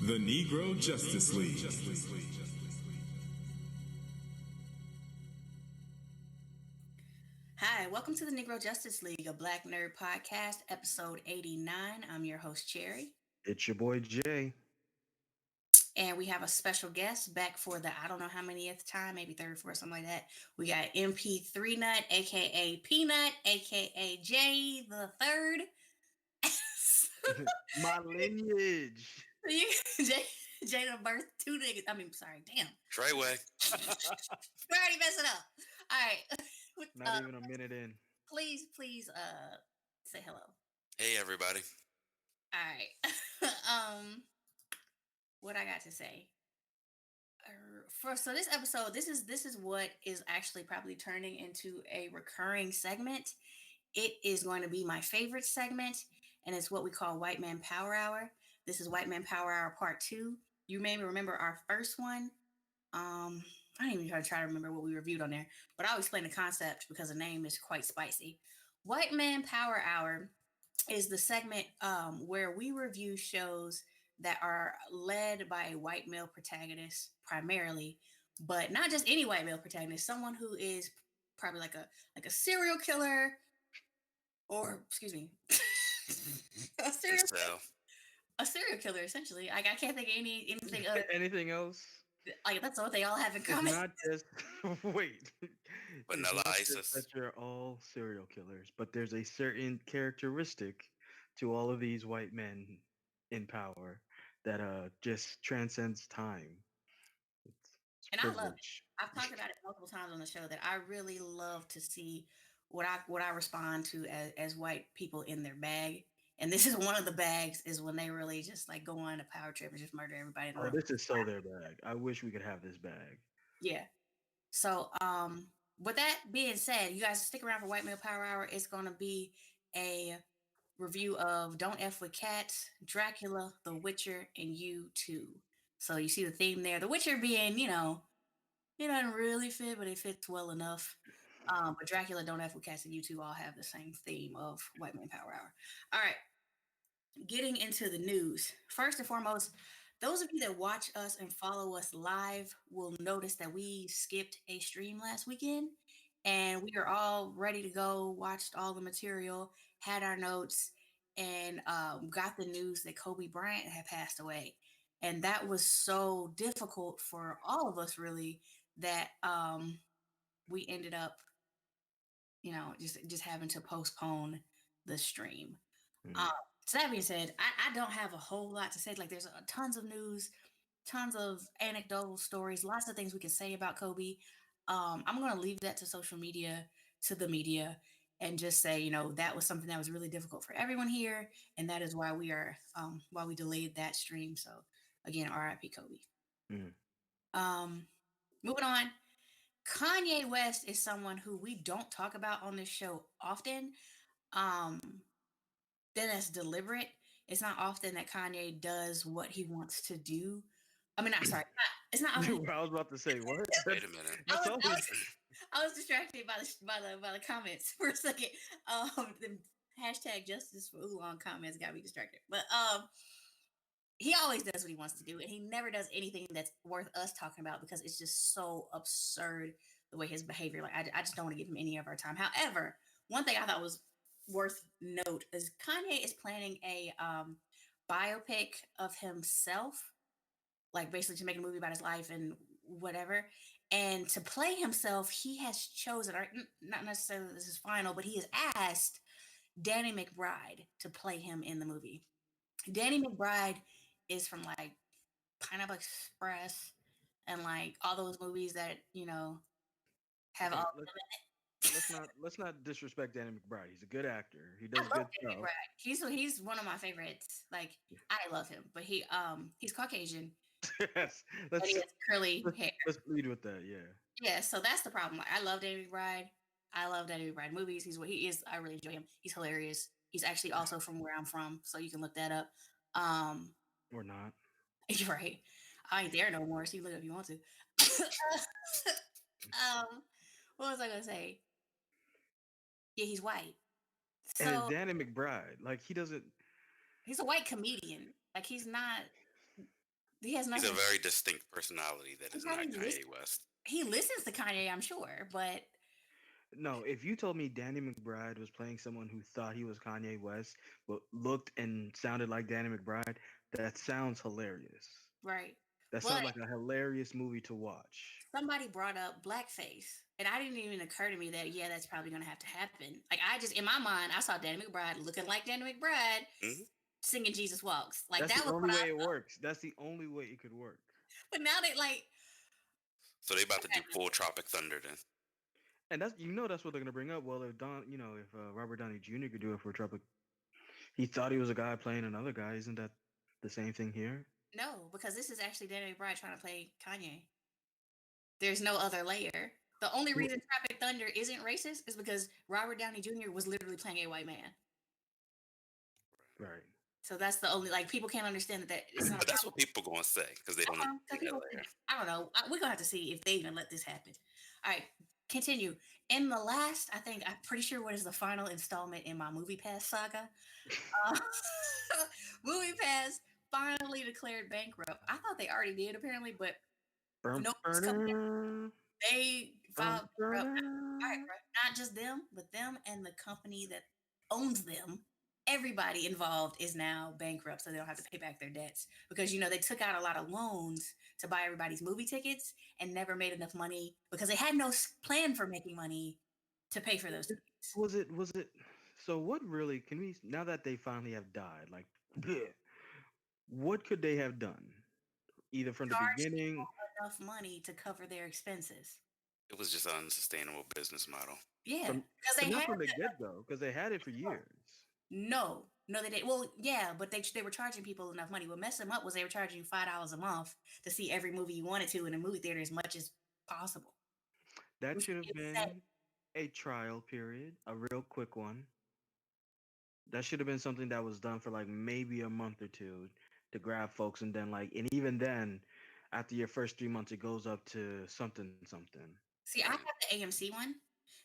The Negro Justice League. Hi, welcome to the Negro Justice League, a Black Nerd podcast, episode 89. I'm your host, Cherry. It's your boy Jay. And we have a special guest back for the I don't know how manyth time, maybe 34, something like that. We got MP3 Nut, aka Peanut, aka Jay the Third. My lineage. Jay the birth two niggas. I mean, sorry, damn. Treyway. We already messed it up. All right. Not even a minute in. Please, say hello. Hey, everybody. All right. What I got to say. So this episode, this is what is actually probably turning into a recurring segment. It is going to be my favorite segment, and it's what we call White Man Power Hour. This is White Man Power Hour Part 2. You may remember our first one. I don't even try to remember what we reviewed on there, but I'll explain the concept because the name is quite spicy. White Man Power Hour is the segment where we review shows that are led by a white male protagonist primarily, but not just any white male protagonist, someone who is probably like a serial killer, or excuse me, a serial killer essentially. Like I can't think of anything other. Anything else? Like that's what they all have in common. It's not just wait. Vanilla It's not ISIS. just that you're all serial killers, but there's a certain characteristic to all of these white men in power that just transcends time. It's And I love it. privilege. I've talked about it multiple times on the show that I really love to see what I respond to as white people in their bag. And this is one of the bags is when they really just like go on a power trip and just murder everybody in the Oh, room. this is so their bag. I wish we could have this bag. Yeah. So with that being said, you guys stick around for White Male Power Hour. It's gonna be a review of Don't F with Cats, Dracula, The Witcher, and You Too. So you see the theme there. The Witcher being, it doesn't really fit, but it fits well enough. But Dracula, Don't F with Cats, and You Two all have the same theme of White Man Power Hour. All right, getting into the news. First and foremost, those of you that watch us and follow us live will notice that we skipped a stream last weekend, and we are all ready to go. Watched all the material, had our notes, and got the news that Kobe Bryant had passed away. And that was so difficult for all of us, really, that we ended up, just having to postpone the stream. Mm. So that being said, I don't have a whole lot to say. Like, there's tons of news, tons of anecdotal stories, lots of things we can say about Kobe. I'm going to leave that to social media, to the media, and just say, that was something that was really difficult for everyone here, and that is why why we delayed that stream. So again, R.I.P. Kobe. Mm. Moving on. Kanye West is someone who we don't talk about on this show often. Um, then that's deliberate. It's not often that Kanye does what he wants to do. I mean, not sorry. It's not often. I was about to say what? Wait a minute. That's always. I was distracted by the comments for a second. The hashtag justice for Oolong comments got me distracted. But he always does what he wants to do, and he never does anything that's worth us talking about because it's just so absurd the way his behavior. Like I just don't want to give him any of our time. However, one thing I thought was worth note is Kanye is planning a biopic of himself, like basically to make a movie about his life and whatever. And to play himself, he has chosen, or not necessarily this is final, but he has asked Danny McBride to play him in the movie. Danny McBride is from like Pineapple Express and like all those movies that have Okay, all. let's not disrespect Danny McBride. He's a good actor. He I does love good Danny stuff. McBride. He's one of my favorites. Like I love him, but he's Caucasian. Yes, And he has curly hair. let's lead with that. Yeah. Yeah, so that's the problem. I love Danny McBride. I love Danny McBride movies. He's what he is. I really enjoy him. He's hilarious. He's actually also from where I'm from, so you can look that up. Or not. You're right. I ain't there no more, so you look up if you want to. What was I gonna say? Yeah, he's white. And it's So Danny McBride. Like he doesn't. he's a white comedian. Like he's not. He has He's a nothing. very distinct personality that He is not probably Kanye West. he listens to Kanye, I'm sure, but No, if you told me Danny McBride was playing someone who thought he was Kanye West, but looked and sounded like Danny McBride, that sounds hilarious. right. That But sounds like a hilarious movie to watch. somebody brought up blackface, and I didn't even occur to me that yeah, that's probably gonna have to happen. Like I just in my mind, I saw Danny McBride looking like Danny McBride Hmm. singing Jesus Walks. Like That's that the was only what I way it thought. works. That's the only way it could work. But now they like So they about to do full Tropic Thunder then. And that's what they're gonna bring up. Well, if Robert Downey Jr. could do it for Tropic, he thought he was a guy playing another guy. Isn't that the same thing here? no, because this is actually Danny McBride trying to play Kanye. There's no other layer. The only Well, reason Tropic Thunder isn't racist is because Robert Downey Jr. was literally playing a white man. right. So that's the only like people can't understand that it's not But that's what people gonna say because they don't so understand that people layer. I don't know. We're gonna have to see if they even let this happen. All right, continue. In the last, I think I'm pretty sure what is the final installment in my MoviePass saga. Uh, MoviePass finally declared bankrupt. I thought they already did apparently, but Bum, no one's coming out. bum, They bum, filed bankrupt. All right, bum. bro. Not just them, but them and the company that owns them. Everybody involved is now bankrupt, so they don't have to pay back their debts because they took out a lot of loans to buy everybody's movie tickets and never made enough money because they had no plan for making money to pay for those tickets. Was it? So what really can we now that they finally have died? Like, bleh, what could they have done? Either from the Charge beginning, people enough money to cover their expenses. It was just an unsustainable business model. Yeah, from because but they not had from the get go, because they had it for years. no, they didn't. Well, yeah, but they were charging people enough money. What messed them up was they were charging you $5 a month to see every movie you wanted to in a movie theater as much as possible. That Which should have is sad. been a trial period, a real quick one. That should have been something that was done for like maybe a month or two to grab folks, and then and even then, after your first 3 months, it goes up to something something. See, I have Right. the AMC one.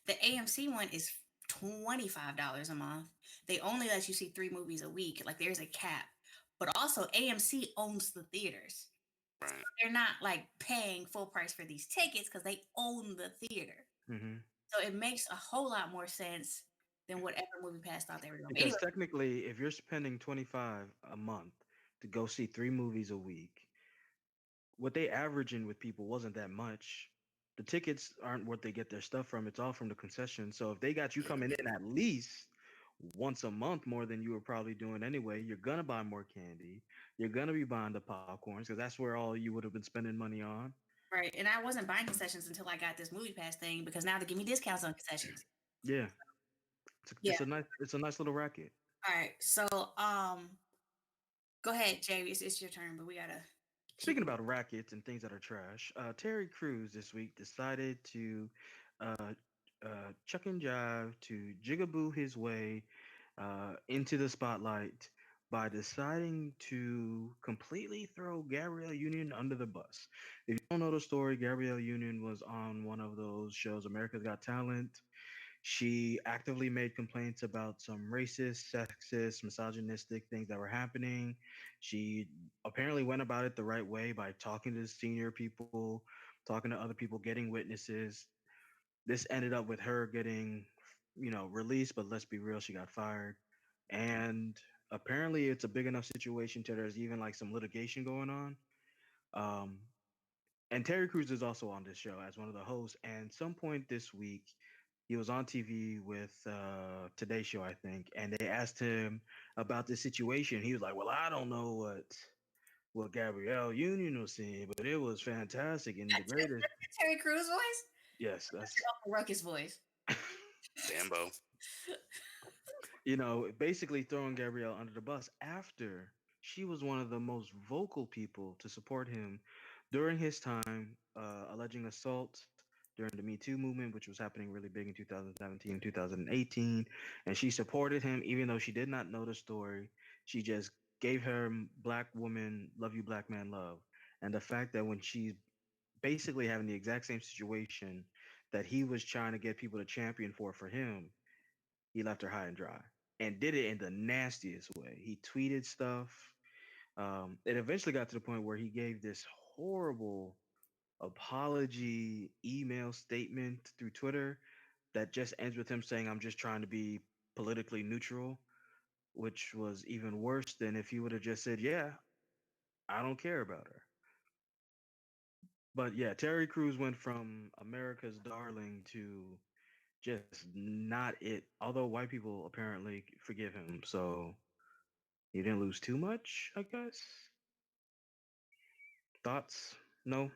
The AMC one is $25 a month. They only let you see 3 movies a week. Like there's a cap. But also AMC owns the theaters. Right. They're not like paying full price for these tickets because they own the theater. Hmm. So it makes a whole lot more sense than whatever movie pass thought they were doing. But Because anyway, technically, if you're spending 25 a month to go see 3 movies a week, what they averaging with people wasn't that much. The tickets aren't what they get their stuff from. It's all from the concession. So if they got you coming in at least once a month more than you were probably doing anyway, you're gonna buy more candy. You're gonna be buying the popcorns because that's where all you would have been spending money on. right. And I wasn't buying concessions until I got this movie pass thing because now they give me discounts on concessions. Yeah, Yeah. it's a nice little racket. All right. So go ahead, Jay. It's your turn, but we gotta keep Speaking moving. about rackets and things that are trash, Terry Crews this week decided to uh, chuck and jive to jigaboo his way into the spotlight by deciding to completely throw Gabrielle Union under the bus. If you don't know the story, Gabrielle Union was on one of those shows, America's Got Talent. She actively made complaints about some racist, sexist, misogynistic things that were happening. She apparently went about it the right way by talking to senior people, talking to other people, getting witnesses. This ended up with her getting, released, but let's be real, she got fired. And apparently it's a big enough situation to there's even like some litigation going on. Um, and Terry Crews is also on this show as one of the hosts. And some point this week, he was on TV with Today Show, I think, and they asked him about this situation. He was like, "Well, I don't know what Gabrielle Union was saying, but it was fantastic and the That's greatest." your Terry Crews voice. Yes, That's that's your Uncle Ruckus voice. Dambo. basically throwing Gabrielle under the bus after she was one of the most vocal people to support him during his time alleging assault during the Me Too movement, which was happening really big in 2017 and 2018. And she supported him even though she did not know the story. She just gave her black woman, love you, black man, love. And the fact that when she's basically having the exact same situation that he was trying to get people to champion for him, he left her high and dry and did it in the nastiest way. He tweeted stuff. It eventually got to the point where he gave this horrible apology email statement through Twitter that just ends with him saying, "I'm just trying to be politically neutral," which was even worse than if he would have just said, "Yeah, I don't care about her." But yeah, Terry Crews went from America's darling to just not it. Although white people apparently forgive him, so he didn't lose too much, I guess. Thoughts? No.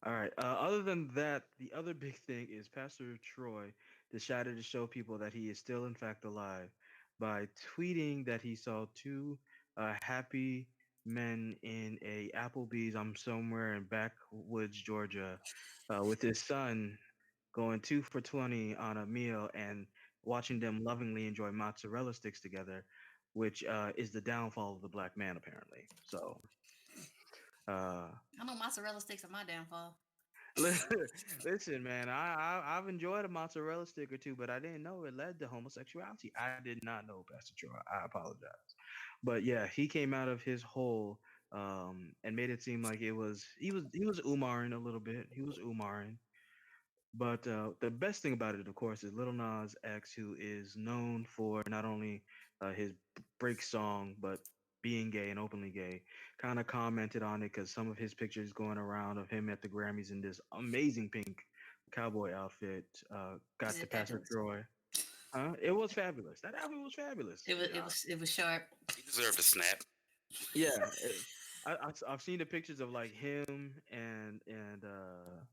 All right. Other than that, the other big thing is Pastor Troy decided to show people that he is still, in fact, alive by tweeting that he saw two happy men in a Applebee's. I'm somewhere in backwoods Georgia, with his son going 2 for 20 on a meal and watching them lovingly enjoy mozzarella sticks together, which is the downfall of the black man, apparently. So. Uh, I know mozzarella sticks are my downfall. Listen, listen, man. I've enjoyed a mozzarella stick or two, but I didn't know it led to homosexuality. I did not know, Pastor Troy. I apologize. But yeah, he came out of his hole and made it seem like he was umaring a little bit. He was umaring. But the best thing about it, of course, is Little Nas X, who is known for not only his break song, but being gay and openly gay, kind of commented on it because some of his pictures going around of him at the Grammys in this amazing pink cowboy outfit Is got to it Pastor fabulous? Troy. Huh? It was fabulous. That outfit was fabulous. It was sharp. He deserved a snap. Yeah, I've seen the pictures of like him and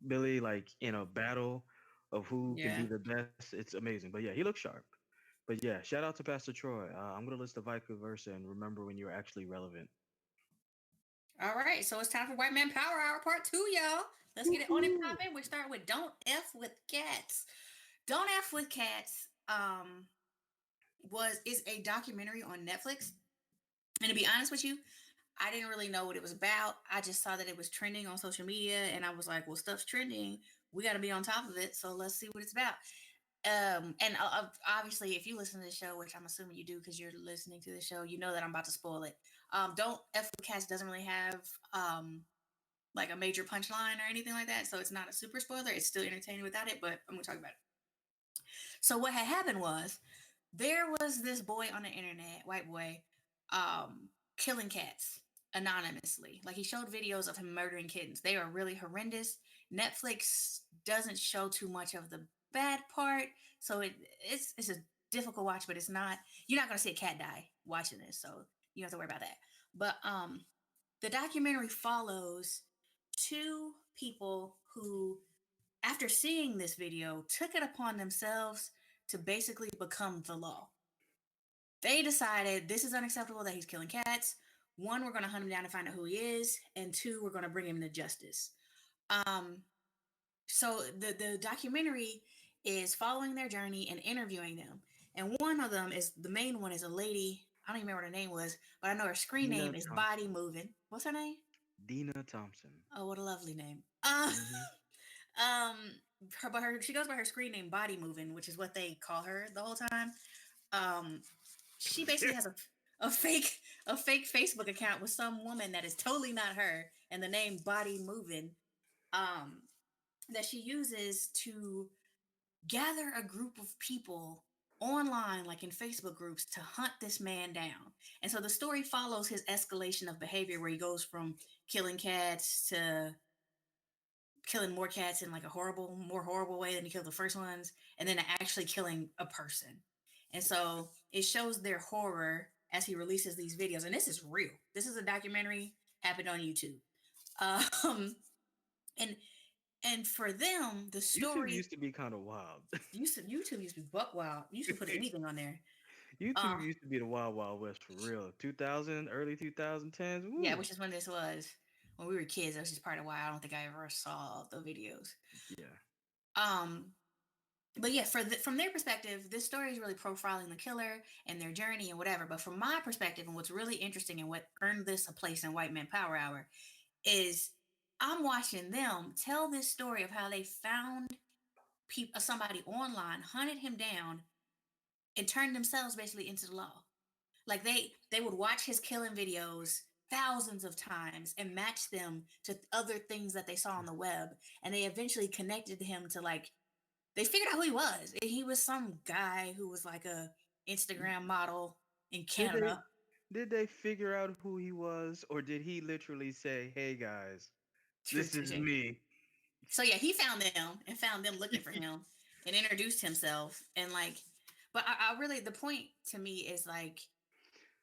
Billy like in a battle of who can Yeah. be the best. It's amazing. But yeah, he looks sharp. But yeah, shout out to Pastor Troy. I'm gonna list the Vice Versa and remember when you were actually relevant. All right, so it's time for White Man Power Hour Part 2, y'all. Let's get it on and Woohoo! popping. We start with Don't F with Cats. Don't F with Cats is a documentary on Netflix. And to be honest with you, I didn't really know what it was about. I just saw that it was trending on social media, and I was like, well, stuff's trending. We got to be on top of it. So let's see what it's about. And obviously, if you listen to the show, which I'm assuming you do because you're listening to the show, you know that I'm about to spoil it. Don't F with Cats doesn't really have like a major punchline or anything like that, so it's not a super spoiler. It's still entertaining without it, but I'm gonna talk about it. So what had happened was there was this boy on the internet, white boy, killing cats anonymously. Like he showed videos of him murdering kittens. They are really horrendous. Netflix doesn't show too much of the bad part, so it's a difficult watch, but it's not. You're not gonna see a cat die watching this, so you don't have to worry about that. But the documentary follows two people who, after seeing this video, took it upon themselves to basically become the law. They decided this is unacceptable that he's killing cats. One, we're going to hunt him down and find out who he is, and two, we're going to bring him to justice. Um, so the documentary is following their journey and interviewing them. And one of them is the main one is a lady. I don't even remember what her name was, but I know her screen Dina name is Body Thompson. Moving. What's her name? Dina Thompson. Oh, what a lovely name. Hmm. Um, she goes by her screen name Body Moving, which is what they call her the whole time. Um, she basically has a fake a fake Facebook account with some woman that is totally not her, and the name Body Moving, um, that she uses to gather a group of people online, like in Facebook groups, to hunt this man down. And so the story follows his escalation of behavior, where he goes from killing cats to killing more cats in like a more horrible way than he killed the first ones, and then actually killing a person. And so it shows their horror as he releases these videos. And this is real. This is a documentary, happened on YouTube. Um, and and for them, the YouTube story used to be kind of wild. YouTube used to be buck wild. You used to put anything on there. YouTube Uh, used to be the wild wild west for real. 2000, early 2010s. yeah, Woo. which is when this was. When we were kids, that was just part of why I don't think I ever saw the videos. Yeah. Um, but yeah, from their perspective, this story is really profiling the killer and their journey and whatever. But from my perspective, and what's really interesting and what earned this a place in White Man Power Hour is I'm watching them tell this story of how they found somebody online, hunted him down, and turned themselves basically into the law. Like they would watch his killing videos thousands of times and matched them to other things that they saw on the web. And they eventually connected him to like, they figured out who he was. And he was some guy who was like a Instagram model in Did they Canada. did they figure out who he was, or did he literally say, "Hey guys, this is Trick. me"? So yeah, he found them and found them looking for him and introduced himself. And like, but I really, the point to me is like,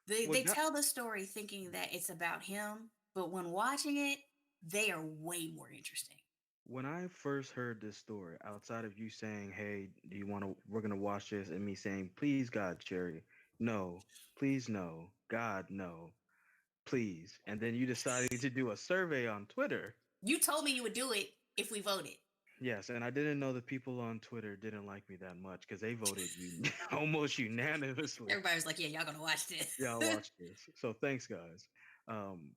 What they got tell the story thinking that it's about him, but when watching it, they are way more interesting. when I first heard this story, outside of you saying, "Hey, do you want to? We're gonna watch this," and me saying, "Please, God, Cherry, no, please, no, God, no, please," and then you decided to do a survey on Twitter. You told me you would do it if we voted. Yes, and I didn't know the people on Twitter didn't like me that much because they voted almost unanimously. Everybody was like, "Yeah, y'all gonna watch this." Yeah, I watched this. So thanks, guys. Um,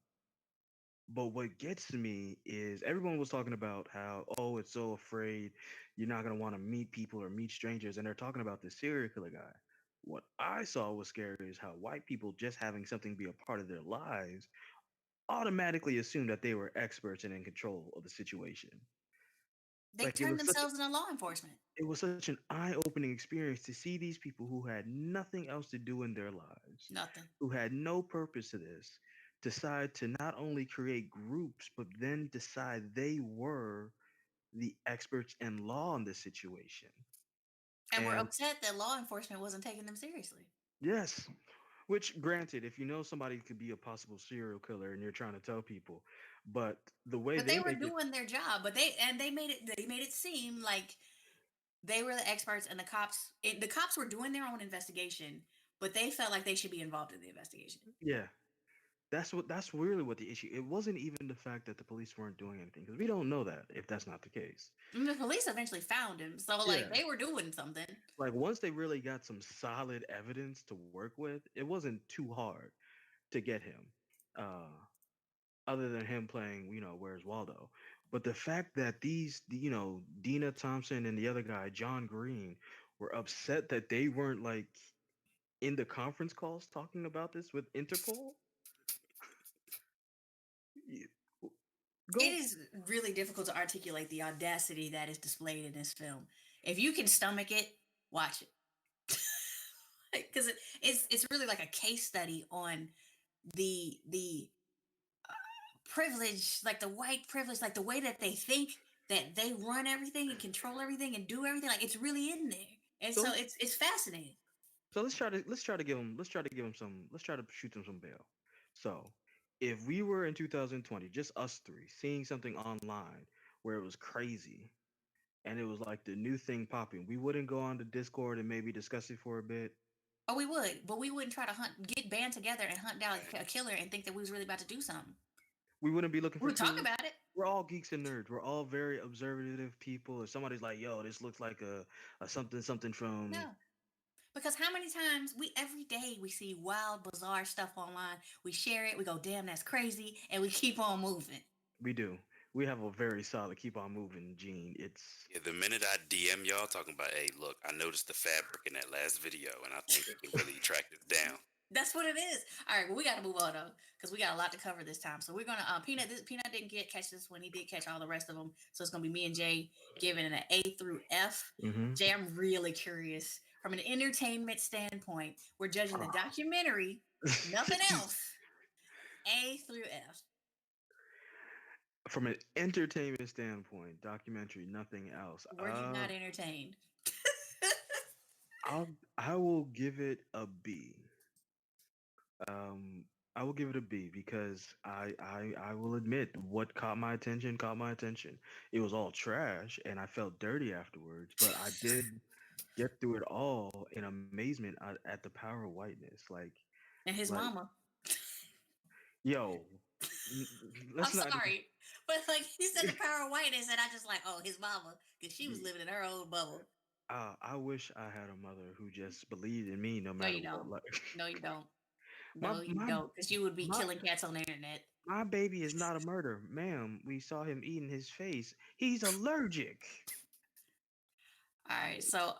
but what gets me is everyone was talking about how, oh, it's so afraid you're not gonna want to meet people or meet strangers, and they're talking about this serial killer guy. What I saw was scary is how white people just having something be a part of their lives automatically assume that they were experts and in control of the situation. They Like turned themselves into law enforcement. it was such an eye-opening experience to see these people who had nothing else to do in their lives, Nothing. who had no purpose to this, decide to not only create groups but then decide they were the experts in law in this situation. And we're And upset that law enforcement wasn't taking them seriously. yes, which granted, if you know somebody could be a possible serial killer and you're trying to tell people, but the way But they they were make it, doing their job. But they made it seem like they were the experts and the cops were doing their own investigation, but they felt like they should be involved in the investigation. yeah, that's really what the issue. It wasn't even the fact that the police weren't doing anything because we don't know that if that's not the case. And the police eventually found him, so like Yeah. they were doing something. Like once they really got some solid evidence to work with, it wasn't too hard to get him. Uh other than him playing, Where's Waldo. But the fact that Dina Thompson and the other guy, John Green, were upset that they weren't like in the conference calls talking about this with Interpol. y- It Go is really difficult to articulate the audacity that is displayed in this film. If you can stomach it, watch it. Because it's really like a case study on the privilege, like the white privilege, like the way that they think that they run everything and control everything and do everything. Like it's really in there, and so so let's it's fascinating. so let's try to shoot them some bail. So if we were in 2020, just us three, seeing something online where it was crazy and it was like the new thing popping, we wouldn't go on the Discord and maybe discuss it for a bit. Oh, we would, but we wouldn't try to get band together and hunt down Right. a killer and think that we was really about to do something. We wouldn't be looking We for would talk clues. about it. We're all geeks and nerds. We're all very observative people. If somebody's like, "Yo, this looks like a something something from," No, because how many times we every day we see wild, bizarre stuff online. We share it. We go, "Damn, that's crazy," and we keep on moving. we do. We have a very solid keep on moving gene. It's Yeah, the minute I DM y'all talking about, hey, look, I noticed the fabric in that last video, and I think I can really track this down. That's what it is. All right, well, we got to move on though, because we got a lot to cover this time. So we're gonna Peanut didn't catch this one. He did catch all the rest of them. So it's gonna be me and Jay giving it an A through F. mm-hmm. Jay, I'm really curious from an entertainment standpoint. We're judging the documentary, nothing else. A through F. From an entertainment standpoint, documentary, nothing else. Were you not entertained? I'll I will give it a B. Um, I will give it a B because I will admit what caught my attention. It was all trash and I felt dirty afterwards, but I did get through it all in amazement at the power of whiteness. And his Like mama. yo, n- I'm let's not. sorry, but like he said, the power of whiteness, and I just like, oh, his mama, because she was y- living in her own bubble. I wish I had a mother who just believed in me no No, matter you what. don't. Like No, you don't. my No, you my don't, because you would be my killing cats on the internet. my baby is not a murder, ma'am. We saw him eating his face. He's allergic. All right, so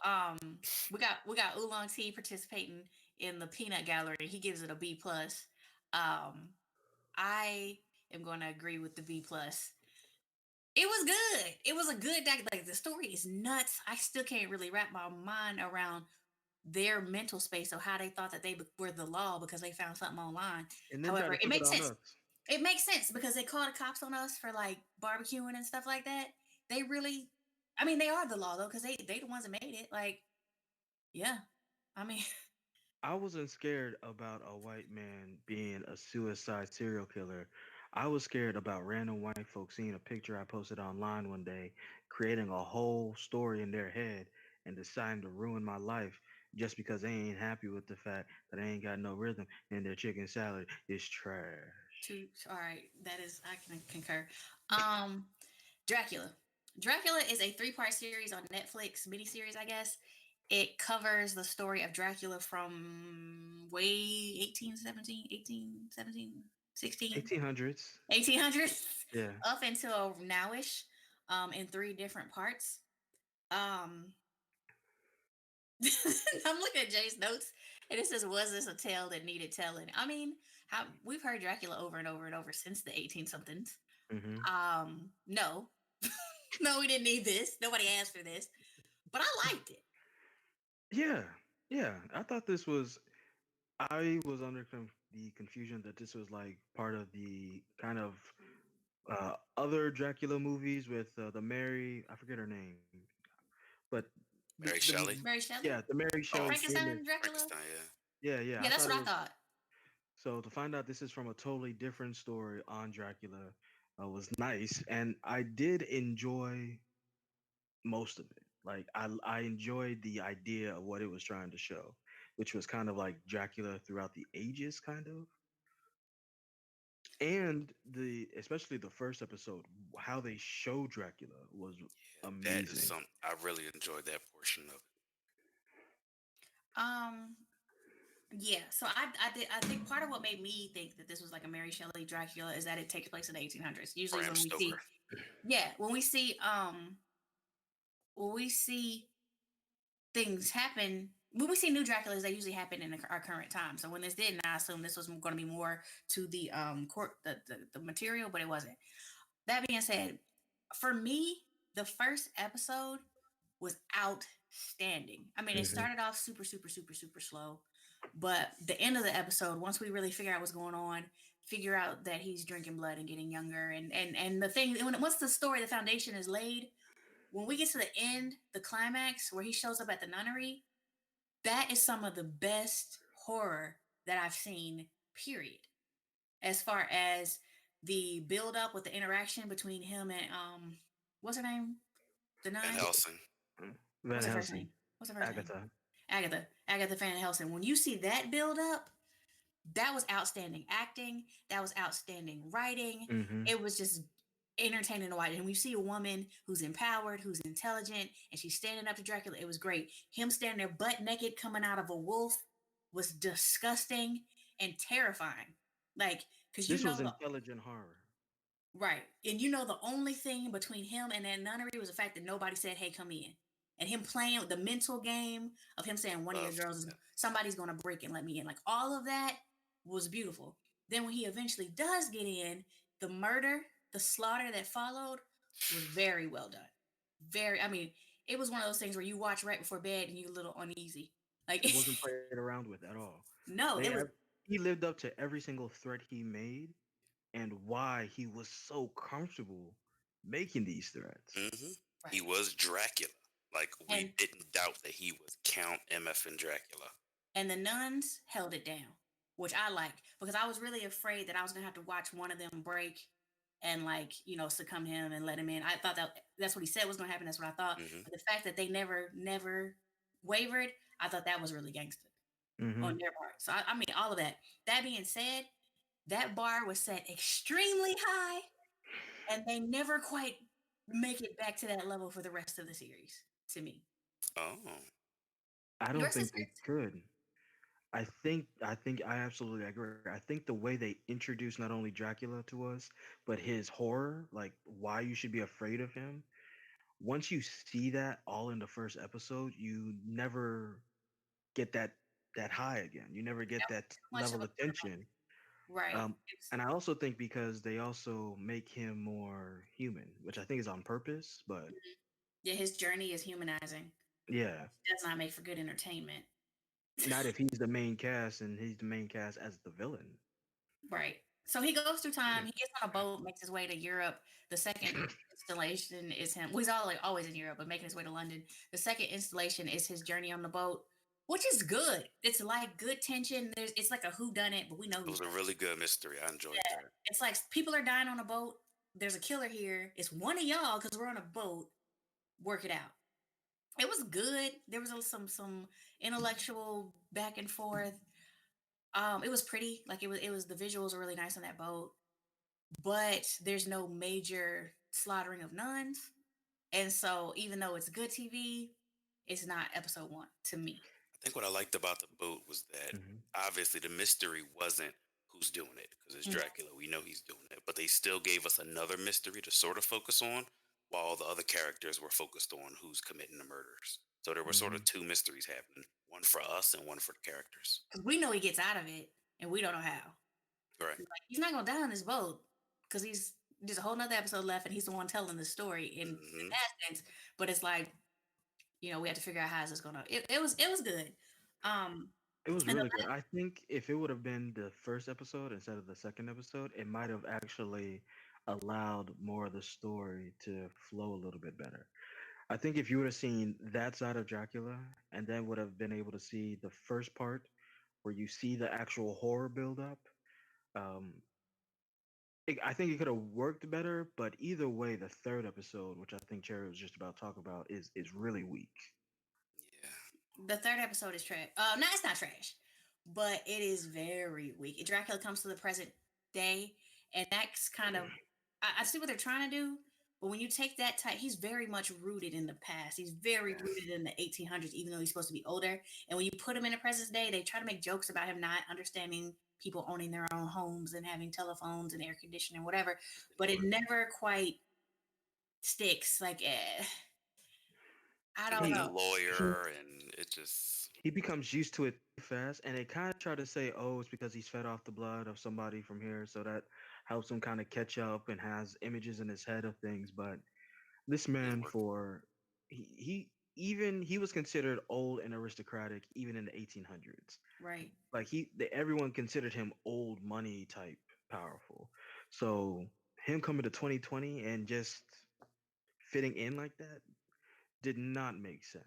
we got Oolong Tea participating in the peanut gallery. He gives it a B plus. Um, I am going to agree with the B plus. It was good. It was a good like the story is nuts. I still can't really wrap my mind around their mental space of how they thought that were the law because they found something online. And then try However, to it flip it makes on sense. us. It makes sense because they called the cops on us for like barbecuing and stuff like that. They really, I mean, they are the law though because they the ones that made it. Like, yeah, I mean, I wasn't scared about a white man being a suicide serial killer. I was scared about random white folks seeing a picture I posted online one day, creating a whole story in their head, and deciding to ruin my life just because they ain't happy with the fact that I ain't got no rhythm and their chicken salad is trash. all right, that is I can concur. Um, Dracula. Dracula is a three-part series on Netflix, miniseries, I guess. It covers the story of Dracula from way 1817, 1817, 16, 1800s. 1800s Yeah. up until nowish, in three different parts. Um, I'm looking at Jay's notes, and it says, "Was this a tale that needed telling?" I mean, how we've heard Dracula over and over and over since the 18 somethings. Hmm. No, no, we didn't need this. Nobody asked for this, but I liked it. Yeah. Yeah. I thought this was I was under the confusion that this was like part of the kind of other Dracula movies with the Mary, I forget her name, but Mary the Shelley. Mary Shelley, yeah, the Mary Oh, Shelley Frankenstein, famous. and Dracula. Frankenstein. Yeah. Yeah, yeah. Yeah, I that's thought what it I was thought. so to find out this is from a totally different story on Dracula was nice, and I did enjoy most of it. Like I enjoyed the idea of what it was trying to show, which was kind of like Dracula throughout the ages, kind of. And the especially the first episode, how they show Dracula was That is amazing. some. I really enjoyed that portion of it. Um, yeah. So I did. I think part of what made me think that this was like a Mary Shelley Dracula is that it takes place in the 1800s. Usually, Bram when we Stoker. see, yeah, when we see things happen. When we see new Draculas, they usually happen in our current time. So when this didn't, I assumed this was going to be more to the court the material, but it wasn't. That being said, for me, the first episode was outstanding. I mean, it Hmm. started off super, super, super, super slow, but the end of the episode, once we really figure out what's going on, figure out that he's drinking blood and getting younger, and the thing, once the story, the foundation is laid, when we get to the end, the climax where he shows up at the nunnery, that is some of the best horror that I've seen. Period. As far as the build up with the interaction between him and what's her name? The Van nun. Helsing. Van What's her first Helsing, name? What's her first name? Agatha. Agatha. Agatha Van Helsing. When you see that build up, that was outstanding acting. That was outstanding writing. Hmm. It was just entertaining to watch. And when you see a woman who's empowered, who's intelligent, and she's standing up to Dracula, it was great. Him standing there butt naked coming out of a wolf was disgusting and terrifying. Like, because This was intelligent horror. right. And you know, the only thing between him and that nunnery was the fact that nobody said, "Hey, come in." And him playing the mental game of him saying, "One of your Loved girls is that. somebody's going to break and let me in." Like, all of that was beautiful. Then when he eventually does get in, the murder, the slaughter that followed was very well done. Very, I mean, it was one of those things where you watch right before bed and you're a little uneasy. Like, It wasn't played around with at all. no, They it was, ev- he lived up to every single threat he made, and why he was so comfortable making these threats. Hmm. He right. was Dracula. Like we And didn't doubt that he was Count MF and Dracula. and the nuns held it down, which I liked because I was really afraid that I was gonna have to watch one of them break and like succumb him and let him in. I thought that's what he said was gonna happen. That's what I thought. Hmm. But the fact that they never wavered, I thought that was really gangster Hmm. on their part. So I mean, all of that. That being said, that bar was set extremely high, and they never quite make it back to that level for the rest of the series. To me, Oh, I the don't rest of the think they series, could. I think I absolutely agree. I think the way they introduced not only Dracula to us, but his horror, like why you should be afraid of him. Once you see that all in the first episode, you never get that high again. You never get that too much of level a of tension. Right. Um, and I also think because they also make him more human, which I think is on purpose. But Yeah, his journey is humanizing. yeah, Does not make for good entertainment. not if he's the main cast and he's the main cast as the villain. Right. So he goes through time. He gets on a boat, makes his way to Europe. The second installation is him. Well, he's always in Europe, but making his way to London. The second installation is his journey on the boat, which is good. It's like good tension. It's like a who done it, but we know It who's was a done really good mystery. I enjoyed it. that. It's like people are dying on a boat. There's a killer here. It's one of y'all because we're on a boat. Work it out. It was good. There was some intellectual back and forth. It was pretty. Like it was the visuals were really nice on that boat, but there's no major slaughtering of nuns. And so even though it's good TV, it's not episode one to me. I think what I liked about the boat was that Mhm. obviously the mystery wasn't who's doing it because it's Mhm. Dracula. We know he's doing it, but they still gave us another mystery to sort of focus on, while the other characters were focused on who's committing the murders. So there were sort of Mhm. two mysteries happening, one for us and one for the characters. 'Cause we know he gets out of it and we don't know how. Right. Like, he's not gonna die on this boat because he's there's a whole nother episode left and he's the one telling the story in Hmm. that sense. But it's like, we have to figure out how is this gonna it was good. Um It was and the really good. I think if it would have been the first episode instead of the second episode, it might have actually allowed more of the story to flow a little bit better. I think if you would have seen that side of Dracula and then would have been able to see the first part where you see the actual horror build up, um, I think it could have worked better. But either way, the third episode, which I think Cherry was just about to talk about, is really weak. Yeah. The third episode is trash. No, it's not trash, but it is very weak. Dracula comes to the present day, and that's kind of I see what they're trying to do, but when you take that type, he's very much rooted in the past. He's very Yes. rooted in the 1800s, even though he's supposed to be older. And when you put him in the present day, they try to make jokes about him not understanding people owning their own homes and having telephones and air conditioning and whatever, but it never quite sticks. Like, I And don't he's a know. He lawyer, and it just he becomes used to it too fast, and they kind of try to say, "Oh, it's because he's fed off the blood of somebody from here," so that helps him kind of catch up and has images in his head of things. But this didn't man, work. for he was considered old and aristocratic even in the 1800s. Right. Like everyone considered him old money type powerful. So him coming to 2020 and just fitting in like that did not make sense.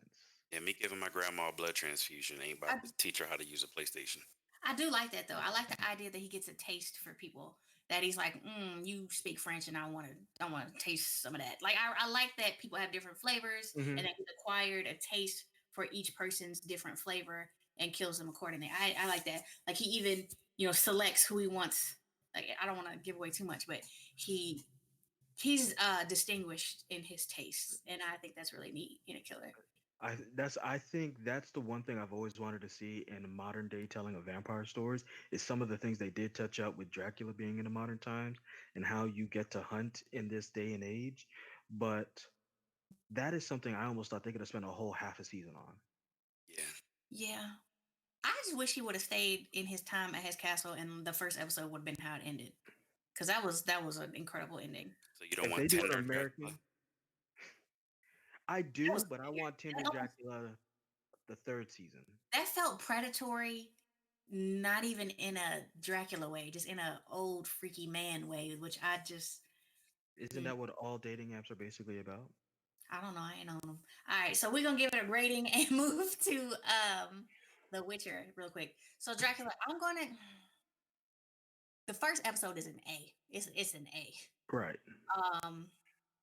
Yeah, me giving my grandma a blood transfusion ain't about to teach her how to use a PlayStation. I do like that though. I like the idea that he gets a taste for people. That he's like, you speak French, and I want to taste some of that. Like I like that people have different flavors, Hmm. and that he's acquired a taste for each person's different flavor and kills them accordingly. I like that. Like he even selects who he wants. Like I don't want to give away too much, but he he's distinguished in his tastes, and I think that's really neat in a killer. I think that's the one thing I've always wanted to see in modern day telling of vampire stories is some of the things they did touch up with Dracula being in the modern times and how you get to hunt in this day and age. But that is something I almost thought they could have spent a whole half a season on. Yeah. Yeah, I just wish he would have stayed in his time at his castle, and the first episode would have been how it ended. Because that was an incredible ending. So you don't If they want do an tender Dracula? American, I That do, was but I want Tinder that, almost, Dracula the third season. that felt predatory, not even in a Dracula way, just in a old freaky man way, which I just Isn't mm, that what all dating apps are basically about? I don't know. I ain't on them. All right, so we're gonna give it a rating and move to The Witcher real quick. So Dracula, I'm gonna. The first episode is an A. It's an A. Right. Um,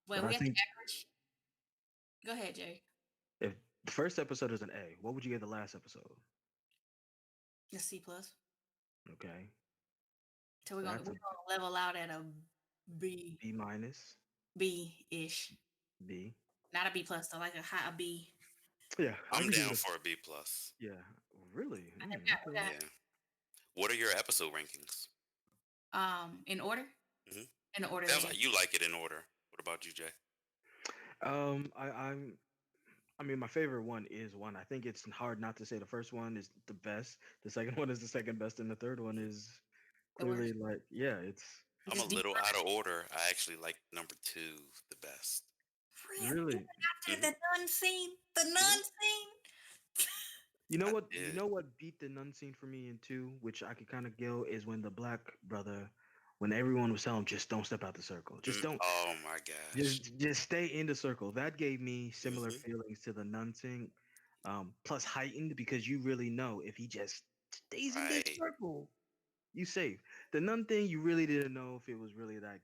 But when I we have the think average, go ahead, Jay. if the first episode is an A, what would you give the last episode? A C plus. Okay. So we're So gonna that's we're a gonna level out at a B B minus, B ish, B. not a B plus. So like a high a B. Yeah, I I'm can give it down a for a B plus. yeah. Really? I think we Okay. Yeah. What are your episode rankings? in order, Hmm. in the order they Sounds have. like you like it in order. What about you, Jay? I mean, my favorite one is one. I think it's hard not to say the first one is the best. The second one is the second best, and the third one is It works. clearly like yeah, it's You I'm a just deep little out of order. I actually like number two the best. really really. even after Hmm. the nun scene. The Hmm. nun scene. You know I what? You did. know what beat the nun scene for me in two, which I could kind of go, is when the black brother, when everyone was telling him, just don't step out the circle, just don't, Oh my gosh. just stay in the circle. That gave me similar Hmm. feelings to the nun scene, plus heightened because you really know if he just stays in this Right. circle, you safe. The nun thing, you really didn't know if it was really that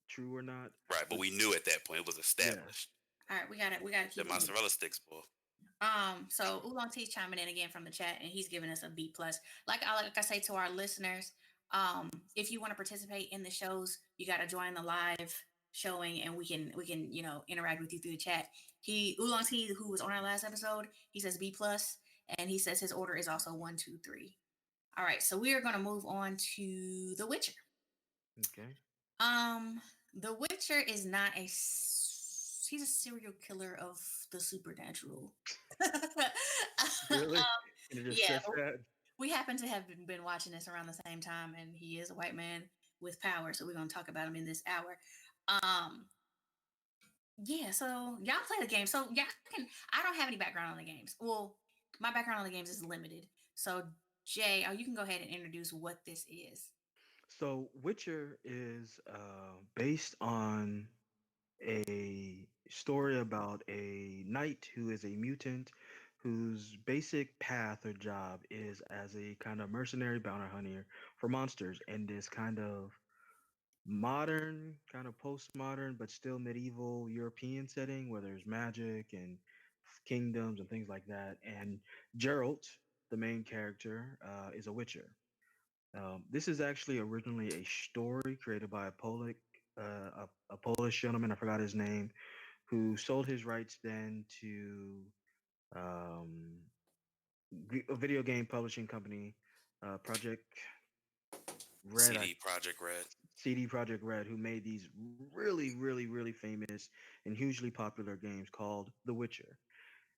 true or not, Right. But but we knew at that point it was yeah. established. All right, we gotta The keep it moving. mozzarella sticks, boy. So Oolong T's chiming in again from the chat, and he's giving us a B plus. Like I say to our listeners, if you want to participate in the shows, you got to join the live showing, and we can interact with you through the chat. He Oolong T, who was on our last episode, he says B plus, and he says his order is also 1, 2, 3. All right, so we are gonna move on to The Witcher. Okay. Um, The Witcher is not he's a serial killer of the supernatural. Really? And it just Yeah, says that. we happen to have been watching this around the same time, and he is a white man with power, so we're gonna talk about him in this hour. Um, yeah, so y'all play the game, so y'all can. I don't have any background on the games. Well, my background on the games is limited. So Jay, you can go ahead and introduce what this is. So Witcher is based on a story about a knight who is a mutant whose basic path or job is as a kind of mercenary bounty hunter for monsters in this kind of modern, kind of postmodern, but still medieval European setting where there's magic and kingdoms and things like that. And Geralt, the main character, is a witcher. This is actually originally a story created by a Polish gentleman. I forgot his name, who sold his rights then to um, a video game publishing company, Project Red, CD Project Red. CD Project Red, who made these really, really, really famous and hugely popular games called The Witcher.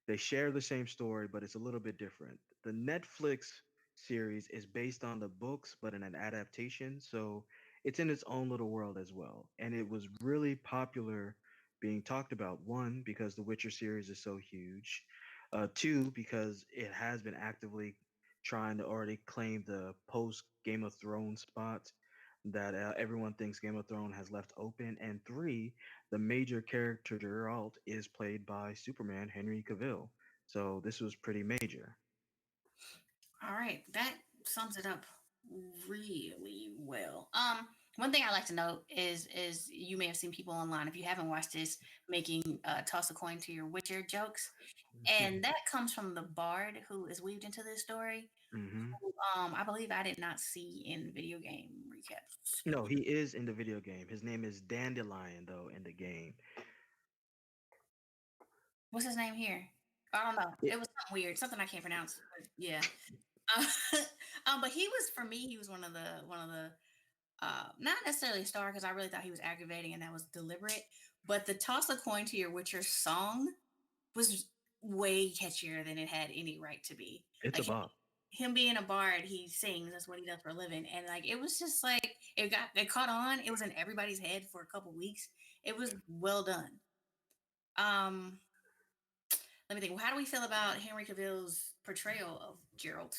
They share the same story, but it's a little bit different. The Netflix series is based on the books, but in an adaptation. So it's in its own little world as well. And it was really popular being talked about. One, because the Witcher series is so huge. Two, because it has been actively trying to already claim the post Game of Thrones spot that everyone thinks Game of Thrones has left open. And three, the major character Geralt is played by Superman Henry Cavill. So this was pretty major. All right, that sums it up really well. One thing I like to note is you may have seen people online if you haven't watched this making toss a coin to your Witcher jokes, and that comes from the bard who is weaved into this story. Hmm. Who, I believe I did not see in video game recaps. No, he is in the video game. His name is Dandelion, though, in the game. What's his name here? I don't know. It, It was something weird, something I can't pronounce. But yeah. Uh, but he was for me. He was one of the not necessarily a star because I really thought he was aggravating and that was deliberate. But the toss a coin to your Witcher song was way catchier than it had any right to be. it's a Like bop. him being a bard, he sings. That's what he does for a living. And like it was just like it caught on. It was in everybody's head for a couple weeks. It was well done. Um, Let me think. How do we feel about Henry Cavill's portrayal of Geralt?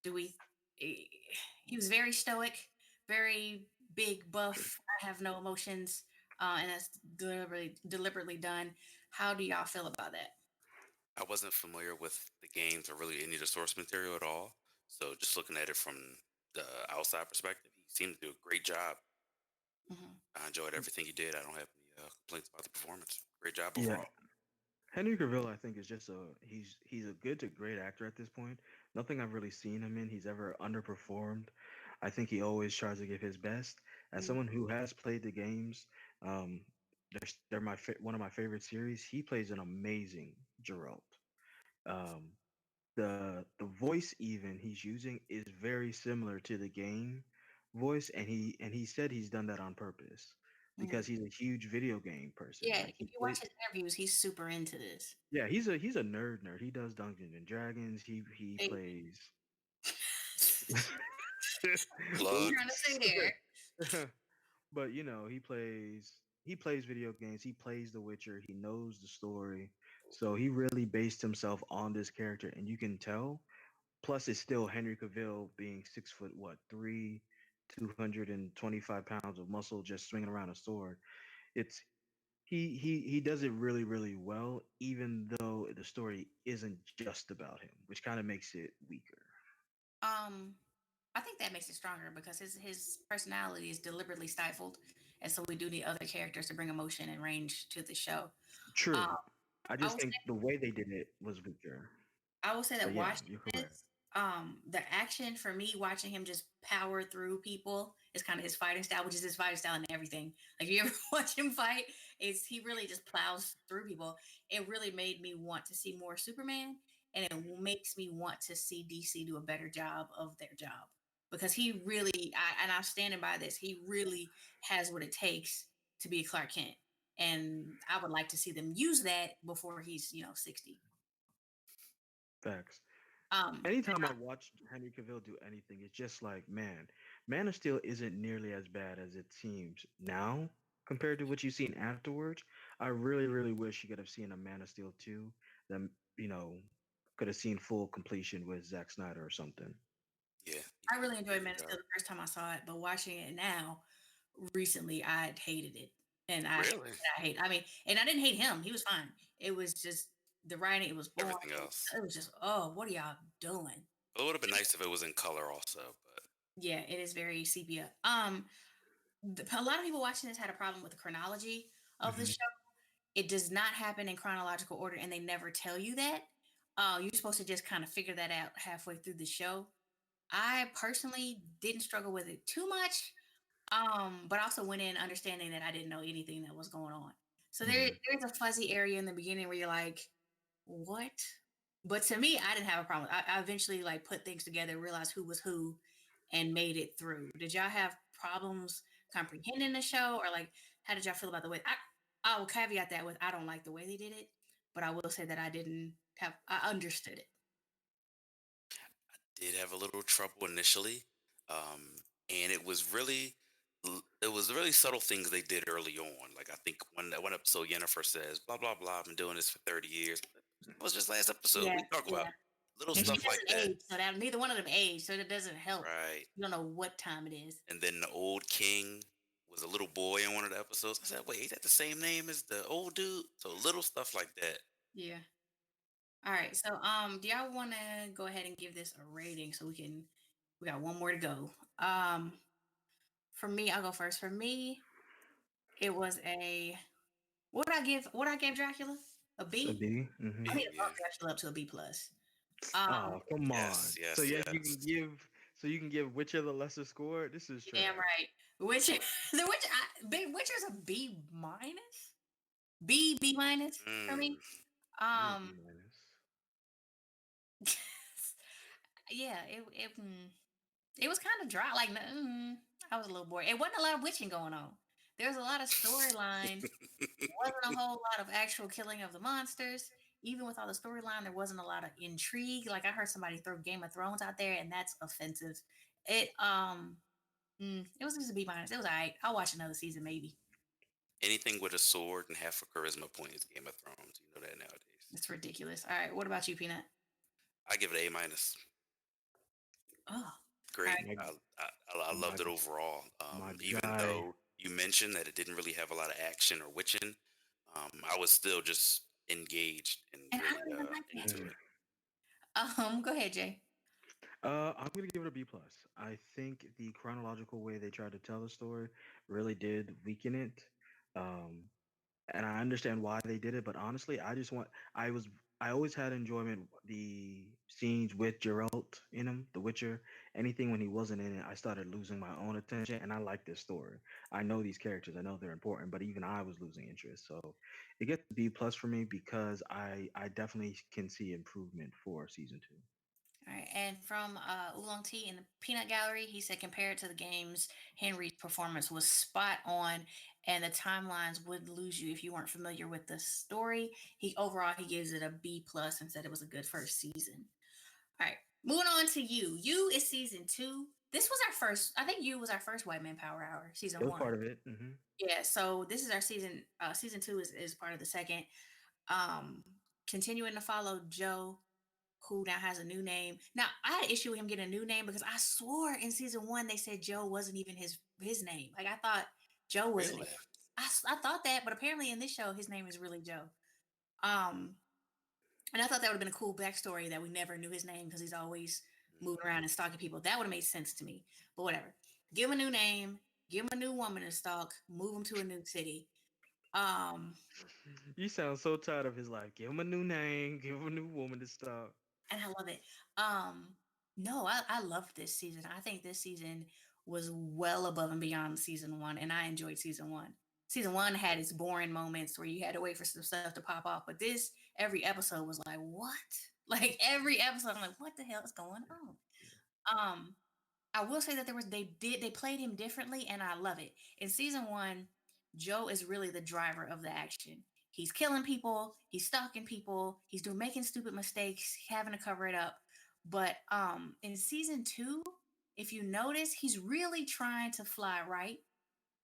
Do we? eh, He was very stoic, very big, buff. I have no emotions, and that's deliberately done. How do y'all feel about that? I wasn't familiar with the games or really any of the source material at all. So just looking at it from the outside perspective, he seemed to do a great job. Hmm. I enjoyed everything he did. I don't have any complaints about the performance. Great job Yeah, overall. Henry Cavill, I think, is just he's a good to great actor at this point. Nothing I've really seen him in he's ever underperformed. I think he always tries to give his best. As someone who has played the games, um, they're one of my favorite series. He plays an amazing Geralt. Um, the voice even he's using is very similar to the game voice, and he said he's done that on purpose Hmm. because he's a huge video game person. Yeah, Like if he you plays. watch his interviews, he's super into this. Yeah, he's a nerd. He does Dungeons and Dragons. He Hey. plays. you Plug. trying to say there? But he plays video games, he plays The Witcher, he knows the story. So he really based himself on this character, and you can tell. Plus, it's still Henry Cavill being 6 foot what 3, 225 pounds of muscle, just swinging around a sword. It's he does it really really well, even though the story isn't just about him, which kind of makes it weaker. Um, I think that makes it stronger because his personality is deliberately stifled, and so we do need other characters to bring emotion and range to the show. True. Um, I I just will think the way they did it was weaker. I will say that But yeah, watching you're correct. this, the action for me, watching him just power through people is kind of his fighting style, which is his fighting style in everything. Like you ever watch him fight, is he really just plows through people. It really made me want to see more Superman, and it makes me want to see DC do a better job of their job because he really, and I'm standing by this. He really has what it takes to be Clark Kent, and I would like to see them use that before he's 60. Facts. Um, Anytime I watch Henry Cavill do anything, it's just like, man, Man of Steel isn't nearly as bad as it seems now compared to what you've seen afterwards. I really, really wish you could have seen a Man of Steel 2 that, you know, could have seen full completion with Zack Snyder or something. Yeah, I he did really a enjoyed really Man good of job. Steel the first time I saw it, but watching it now, recently, I hated it, and Really? I hate. I mean, and I didn't hate him; he was fine. It was just the writing. It was boring. Everything else. It was just, oh, what are y'all doing? Well, it would have been nice if it was in color also, but Yeah, it is very sepia. A lot of people watching this had a problem with the chronology of the Hmm. show. It does not happen in chronological order, and they never tell you that. You're supposed to just kind of figure that out halfway through the show. I personally didn't struggle with it too much. But I also went in understanding that I didn't know anything that was going on. So Hmm. there's a fuzzy area in the beginning where you're like, what? But to me, I didn't have a problem. I eventually like put things together, realized who was who, and made it through. Did y'all have problems comprehending the show, or like how did y'all feel about the way? I will caveat that with I don't like the way they did it, but I will say that I understood it. did have a little trouble initially. Um, and it was really subtle things they did early on. Like I think one episode Yennefer says, blah blah blah, I've been doing this for 30 years. That was just last episode. Yeah, We talk yeah. about little And she stuff like doesn't that. age, so that neither one of them age, so that doesn't help. Right. You don't know what time it is. And then the old king was a little boy in one of the episodes. I said, wait, is that the same name as the old dude? So little stuff like that. Yeah. All right. So, do y'all want to go ahead and give this a rating so we got one more to go. Um, for me, I'll go first. For me, it was what I gave Dracula? A A B? B. Hmm. I B, need to bump yeah. Dracula up to a B plus. Um, Oh, come on. Yes, So yes, yeah, yes. you can give Witcher the lesser score. This is damn trash. right. Which Witcher's a B minus? B minus for me. Mm. You're a B Um, minus. yeah, it was kind of dry. Like, I was a little bored. It wasn't a lot of witching going on. There was a lot of storyline. Wasn't a whole lot of actual killing of the monsters. Even with all the storyline, there wasn't a lot of intrigue. Like I heard somebody throw Game of Thrones out there, and that's offensive. It was just a B minus. It was alright. I'll watch another season maybe. Anything with a sword and half a charisma point is Game of Thrones. You know that nowadays. It's ridiculous. All right, what about you, Peanut? I give it A minus. Oh, all Great. right. My I my loved it overall. my Even guy. though you mentioned that it didn't really have a lot of action or witching, I was still just engaged and And I really don't even like into magic. Mm. it. Go ahead, Jay. I'm gonna give it a B plus. I think the chronological way they tried to tell the story really did weaken it. Um, and I understand why they did it, but honestly, I always had enjoyment the scenes with Geralt in them, The Witcher. Anything when he wasn't in it, I started losing my own attention, and I like this story. I know these characters, I know they're important, but even I was losing interest. So it gets a B plus for me because I definitely can see improvement for season two. All right, and from Oolong Tea in the Peanut Gallery, he said compared to the games, Henry's performance was spot on, and the timelines would lose you if you weren't familiar with the story. He gives it a B plus and said it was a good first season. All right, moving on to you. You is season two, This was our first. I think you was our first White Man Power Hour, season It was one. part of it. Yeah. So this is our season. Season two is part of the second. Um, Continuing to follow Joe, who now has a new name. Now I had an issue with him getting a new name because I swore in season one they said Joe wasn't even his name. Like I thought Joe wasn't. Really? I thought that, but apparently in this show his name is really Joe. Um, and I thought that would have been a cool backstory that we never knew his name because he's always moving around and stalking people. That would have made sense to me. But whatever. Give him a new name. Give him a new woman to stalk. Move him to a new city. Um, You sound so tired of his life. Give him a new name. Give him a new woman to stop. and I love it. Um, no, I loved this season. I think this season was well above and beyond season one, and I enjoyed season one. Season one had its boring moments where you had to wait for some stuff to pop off, but this every episode was like, what? Like every episode, I'm like, what the hell is going on? I will say that they played him differently, and I love it. In season one, Joe is really the driver of the action. He's killing people, he's stalking people, he's doing making stupid mistakes, having to cover it up. But in season two, if you notice, he's really trying to fly right.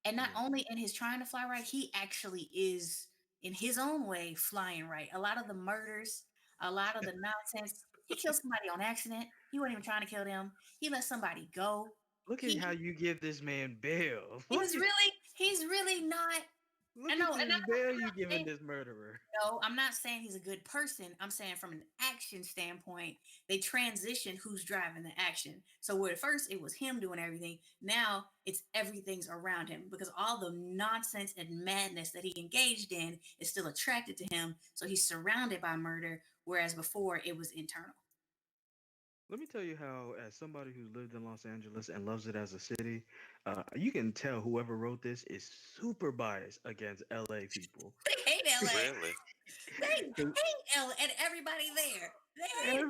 And not Yeah. only in his trying to fly right, he actually is in his own way flying right. A lot of the murders, a lot of the nonsense. He killed somebody on accident. He wasn't even trying to kill them. He let somebody go. Look at He how you give this man bail. he's really not. I Look know, at and this bail I'm you not giving saying this murderer. no, I'm not saying he's a good person. I'm saying from an action standpoint, they transition who's driving the action. So where at first it was him doing everything, now it's everything's around him because all the nonsense and madness that he engaged in is still attracted to him. So he's surrounded by murder, whereas before it was internal. Let me tell you how, as somebody who's lived in Los Angeles and loves it as a city, you can tell whoever wrote this is super biased against LA people. They hate LA. Really? They 'Cause hate LA and everybody there. They hate it.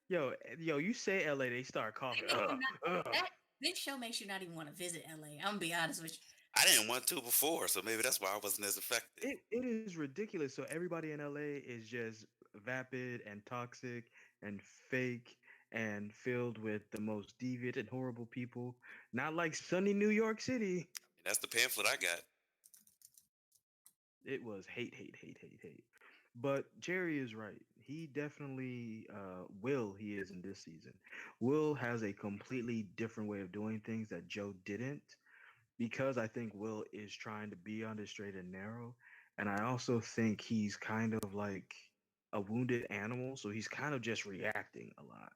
ev- yo, you say LA, they start coughing. They make you not Ugh. that this show makes you not even want to visit LA. I'm gonna be honest with you. I didn't want to before, so maybe that's why I wasn't as affected. It is ridiculous. So everybody in LA is just vapid and toxic and fake and filled with the most deviant and horrible people. Not like sunny New York City. That's the pamphlet I got. It was hate, hate, hate, hate, hate. But Jerry is right. He definitely Will he is in this season. Will has a completely different way of doing things that Joe didn't because I think Will is trying to be on the straight and narrow. And I also think he's kind of like a wounded animal, so he's kind of just reacting a lot.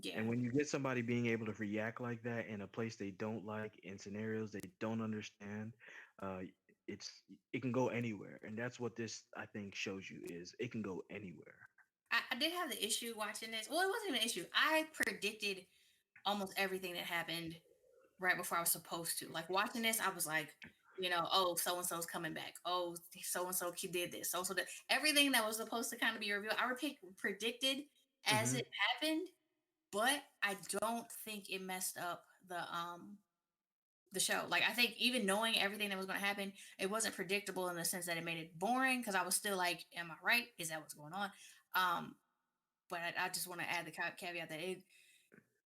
Yeah. And when you get somebody being able to react like that in a place they don't like, in scenarios they don't understand, uh, it can go anywhere, and that's what this I think shows you is it can go anywhere. I did have the issue watching this. Well, it wasn't even an issue. I predicted almost everything that happened right before I was supposed to. Like watching this, I was like, oh, so and so's coming back. Oh, so and so did this. So and so did everything that was supposed to kind of be revealed. Predicted as Hmm. it happened, but I don't think it messed up the show. Like I think even knowing everything that was going to happen, it wasn't predictable in the sense that it made it boring because I was still like, am I right? Is that what's going on? Um, but I just want to add the caveat that it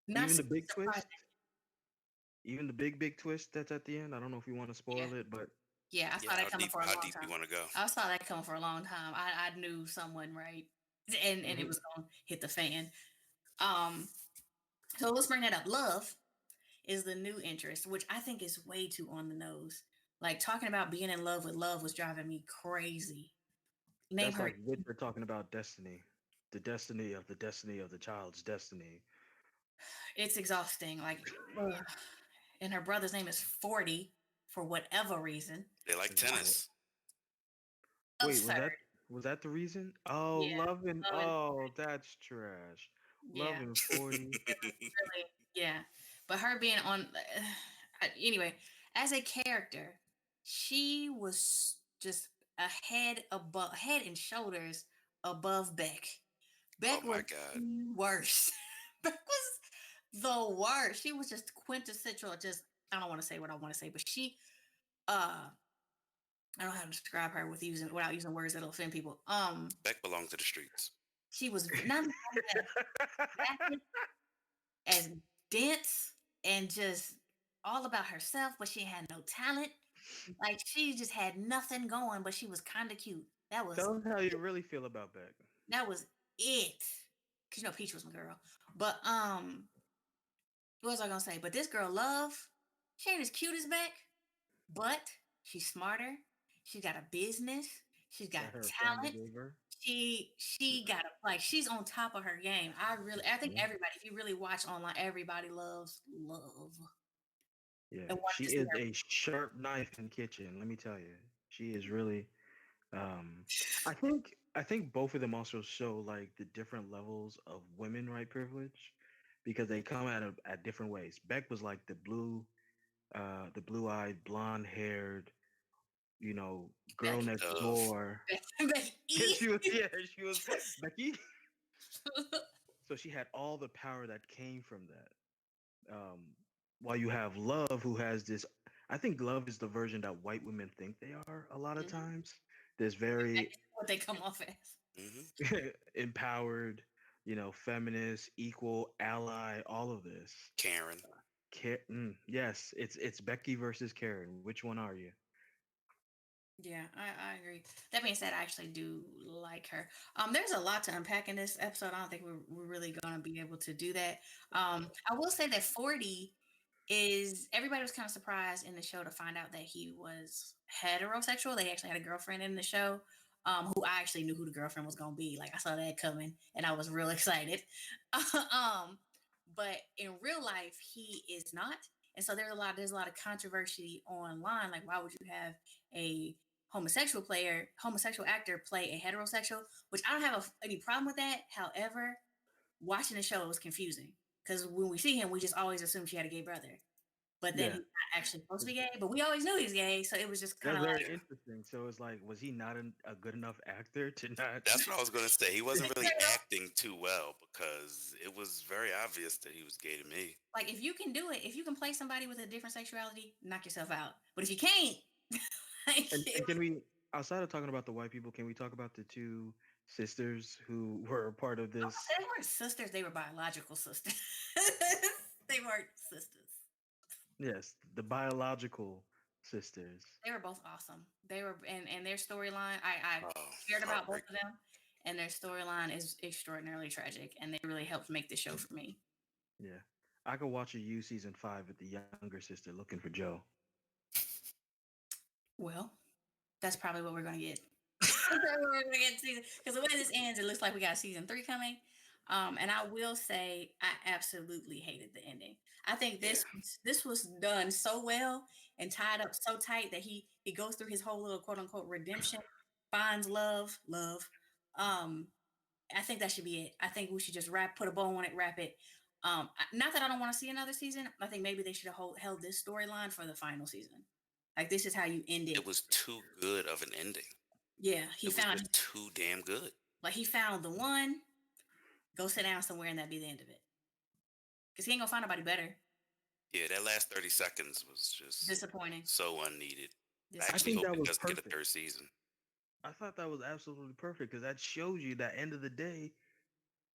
not Even su- the big twist, surprising. even the big twist that's at the end. I don't know if you want to Yeah, spoil it, but yeah, I Yeah, saw that coming for a how long deep you time. want to go? I saw that coming for a long time. I knew someone right, and it mhm, was gonna hit the fan. Um, so let's bring that up. Love is the new interest, which I think is way too on the nose. Like talking about being in love with love was driving me crazy. Name that's her. like Witcher talking about destiny, the destiny of the child's destiny. It's exhausting. Like, ugh. And her brother's name is 40 for whatever reason. They like Right. tennis. Wait, was Absurd. that the reason? Oh, Yeah. Love and that's trash. yeah. Love and 40. Really. Yeah. But her being on anyway, as a character, she was just head and shoulders above Beck. Oh Beck my was God. the worst. Beck was the worst. She was just quintessential. Just I don't want to say what I want to say, but she uh I don't know how to describe her without using words that'll offend people. Beck belonged to the streets. She was not as vapid as dense and just all about herself, but she had no talent. Like she just had nothing going, but she was kind of cute. That was Tell us how you really feel about Beck. that was it. Cause you know Peach was my girl. But what was I gonna say? But this girl Love, she ain't as cute as Beck, but she's smarter. She's got a business. She's got That her family talent. gave her. She got a like she's on top of her game. I think Yeah. everybody, if you really watch online, everybody loves Love Yeah, and wanted she to see is a sharp knife in kitchen. Let me tell you, she is really. Um, I think both of them also show like the different levels of women right privilege because they come at different ways. Beck was like the blue-eyed, blonde-haired, girl Becky. next Love. door. Becky. She was Becky. So she had all the power that came from that. While you have Love, who has this, I think Love is the version that white women think they are a lot of Mhm. times. This very What they come off as. Hmm. empowered, feminist, equal, ally, all of this. Karen. Yes, it's Becky versus Karen. Which one are you? Yeah, I agree. That being said, I actually do like her. There's a lot to unpack in this episode. I don't think we're really gonna be able to do that. I will say that 40 is everybody was kind of surprised in the show to find out that he was heterosexual. They actually had a girlfriend in the show, who I actually knew who the girlfriend was gonna be. Like I saw that coming, and I was real excited. um, but in real life, he is not. And so there's a lot of controversy online. Like, why would you have a homosexual actor play a heterosexual? Which I don't have any problem with that. However, watching the show it was confusing because when we see him, we just always assume she had a gay brother, but then Yeah, he's not actually supposed to be gay. But we always knew he's gay, so it was just kind that's of very like, interesting. So it's like, was he not a good enough actor to not? That's what I was gonna say. He wasn't really acting too well because it was very obvious that he was gay to me. like if you can do it, if you can play somebody with a different sexuality, knock yourself out. But if you can't, like, And can we, outside of talking about the white people, can we talk about the two sisters who were a part of this? they weren't sisters; they were biological sisters. They weren't sisters. Yes, the biological sisters. They were both awesome. They were, and their storyline, I Oh, cared about both heartbreaking. of them, and their storyline is extraordinarily tragic, and they really helped make the show for me. Yeah, I could watch a U season 5 with the younger sister looking for Joe. Well, that's probably what we're going to get. That's probably what we're going to get season, because the way this ends, it looks like we got season 3 coming. And I will say, I absolutely hated the ending. I think Yeah. this was done so well and tied up so tight that he goes through his whole little quote unquote redemption, finds love. Um, I think that should be it. I think we should just put a bow on it, wrap it. Not that I don't want to see another season. I think maybe they should have held this storyline for the final season. Like this is how you end it. It was too good of an ending. Yeah, he It was found just too damn good. like he found the one. Go sit down somewhere, and that be the end of it. Because he ain't gonna find nobody better. Yeah, that last 30 seconds was just Disappointing. so unneeded. I I actually think hope that it was doesn't get a perfect. third season. I thought that was absolutely perfect because that shows you that end of the day,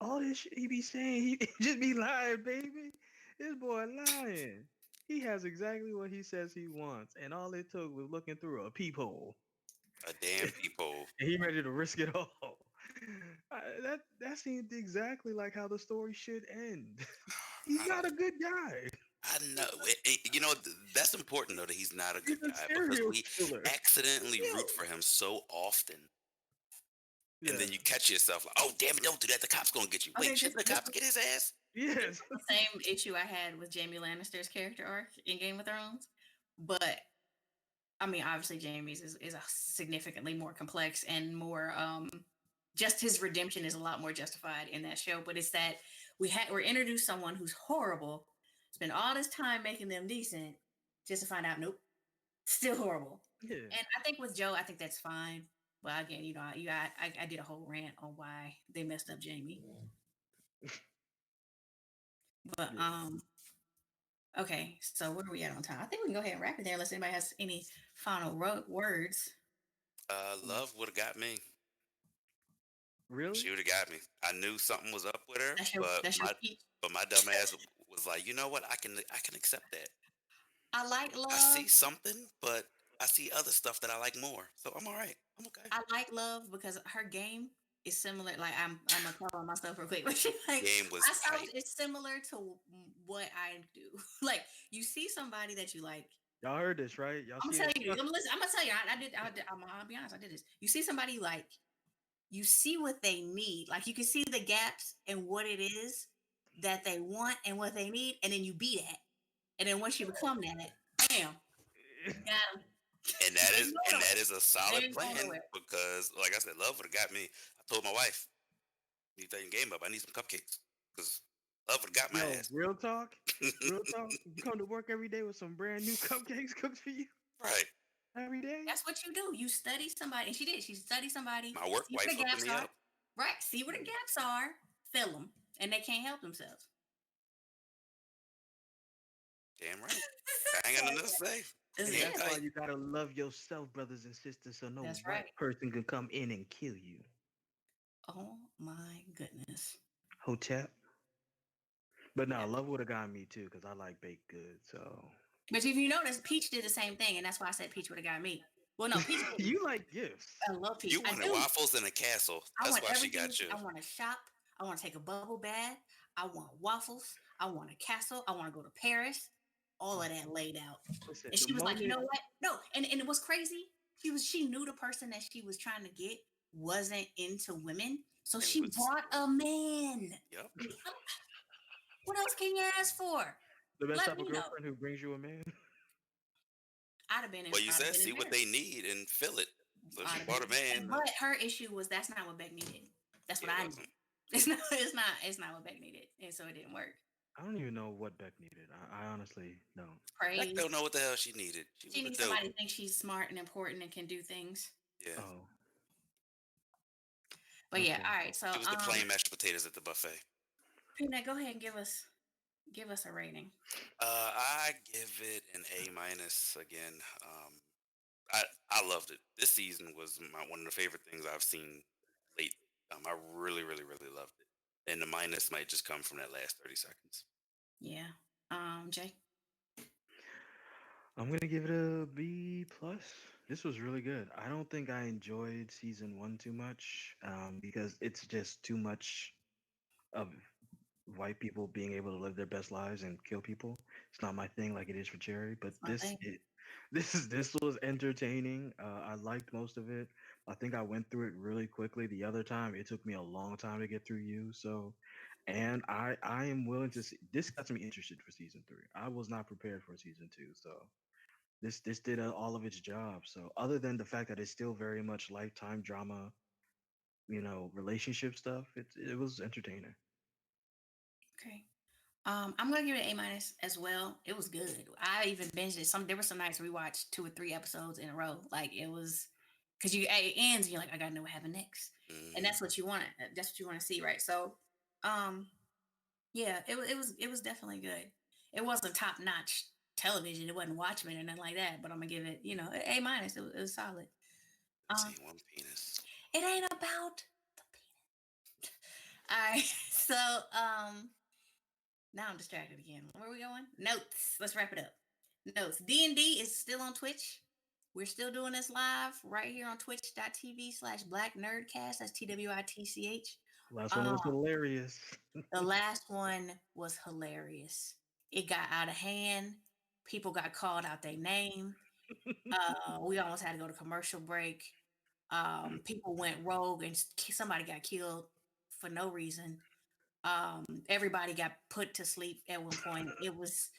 all this shit he be saying, he just be lying, baby. This boy lying. He has exactly what he says he wants, and all it took was looking through a peephole, A damn peephole. and he ready to risk it all. That seemed exactly like how the story should end. He's I not don't. a good guy. I know. That's important though that he's not a He's good a guy because serial we killer. accidentally Yo. root for him so often, and Yeah. then you catch yourself like, "Oh damn it! Don't do that. The cop's gonna get you." Okay, Wait, shouldn't the cops get his ass? Yes. the same issue I had with Jamie Lannister's character arc in Game of Thrones, but I mean, obviously Jamie's is a significantly more complex and more just his redemption is a lot more justified in that show. But it's that we're introduced someone who's horrible, spend all this time making them decent, just to find out, nope, still horrible. Yeah. And I think with Joe, I think that's fine. But again, I did a whole rant on why they messed up Jamie. But Yeah. okay, so where are we at on time? I think we can go ahead and wrap it there unless anybody has any final words. Love would have got me. Really? She would have got me. I knew something was up with her, That's your peach. but my dumb ass was was like, you know what? I can accept that. I like I Love. see something, but I see other stuff that I like more. So I'm all right. I'm okay. I like Love because her game is similar. Like I'm gonna tell on myself real quick, but she, like Game was I saw hype. it's similar to what I do. Like you see somebody that you like. Y'all heard this, right? Y'all I'm see gonna this tell you. stuff? I'm gonna tell you. I'll be honest. I did this. You see somebody like you see what they need. Like you can see the gaps and what it is that they want and what they need, and then you be that. And then once you become that, bam, you got them. And that They is ain't going and that nowhere. is a They solid ain't going plan nowhere. because, like I said, love would have got me. I told my wife, "You take your game up. I need some cupcakes because love would have got my Yo, ass." real talk. Real talk. You come to work every day with some brand new cupcakes cooked for you Right. every day. That's what you do. You study somebody, and she did. She studied somebody, My work see where wife the hooking gaps me are. up. Right. See where the gaps are, fill them, and they can't help themselves. Damn right. I ain't got nothing else to say. This is And Hang that's it. why tight. you gotta love yourself, brothers and sisters, so no That's white right. person can come in and kill you. Oh my goodness. Hotep. But no, Yeah. love would have got me too, because I like baked goods. So But if you notice, Peach did the same thing, and that's why I said Peach would have got me. Well, no, Peach didn't. you like gifts. I love Peach. You I wanted do. waffles in a castle. I That's want why she everything. got you. I want to shop. I want to take a bubble bath. I want waffles. I want a castle. I want to go to Paris. All of that laid out. Listen, And the she was like, you moment know what? No. And it was crazy. She knew the person that she was trying to get wasn't into women. So And she was brought a man. yep. What else can you ask for? the best Let type of me know. girlfriend who brings you a man. Well, you I'd have said been see what embarrassed. they need and fill it. So I'd she have bought a been. man. But her issue was that's not what Beck needed. That's what It I need. wasn't. It's not. It's not. It's not what Beck needed, and so it didn't work. I don't even know what Beck needed. I honestly don't. Beck Praise. don't know what the hell she needed. She She was a needs dope. somebody who thinks she's smart and important and can do things. Yeah. Oh, But yeah, okay. all right. So She was the plain mashed potatoes at the buffet. Peanut, go ahead and give us a rating. I give it an A minus again. I I loved it. This season was one of the favorite things I've seen late. I really, really, really loved it. And the minus might just come from that last 30 seconds. Yeah. Jay. I'm gonna give it a B plus. This was really good. I don't think I enjoyed season one too much, because it's just too much of white people being able to live their best lives and kill people. It's not my thing like it is for Jerry, but That's my thing. this was entertaining. I liked most of it. I think I went through it really quickly. The other time, it took me a long time to get through you. So, and I am willing to see. This got me interested for season three. I was not prepared for season two, so this did all of its job. So, other than the fact that it's still very much lifetime drama, relationship stuff, it was entertaining. Okay. I'm gonna give it an A minus as well. It was good. I even binged it. There were some nights we watched 2 or 3 episodes in a row. Like it was because it ends and you're like, I gotta know what happened next. And Hmm. that's what you want. That's what you want to see, right? So um yeah, it was definitely good. It wasn't top notch television. It wasn't Watchmen or nothing like that. But I'm gonna give it, A minus. It was solid. This Um, ain't one penis. it ain't about the penis. All right. So now I'm distracted again. Where are we going? Notes. Let's wrap it up. Notes. D&D is still on Twitch. We're still doing this live right here on twitch.tv/Black Nerdcast. That's TWITCH. Last one Um, was hilarious. the last one was hilarious. It got out of hand. People got called out their name. We almost had to go to commercial break. People went rogue and somebody got killed for no reason. Everybody got put to sleep at one point. It was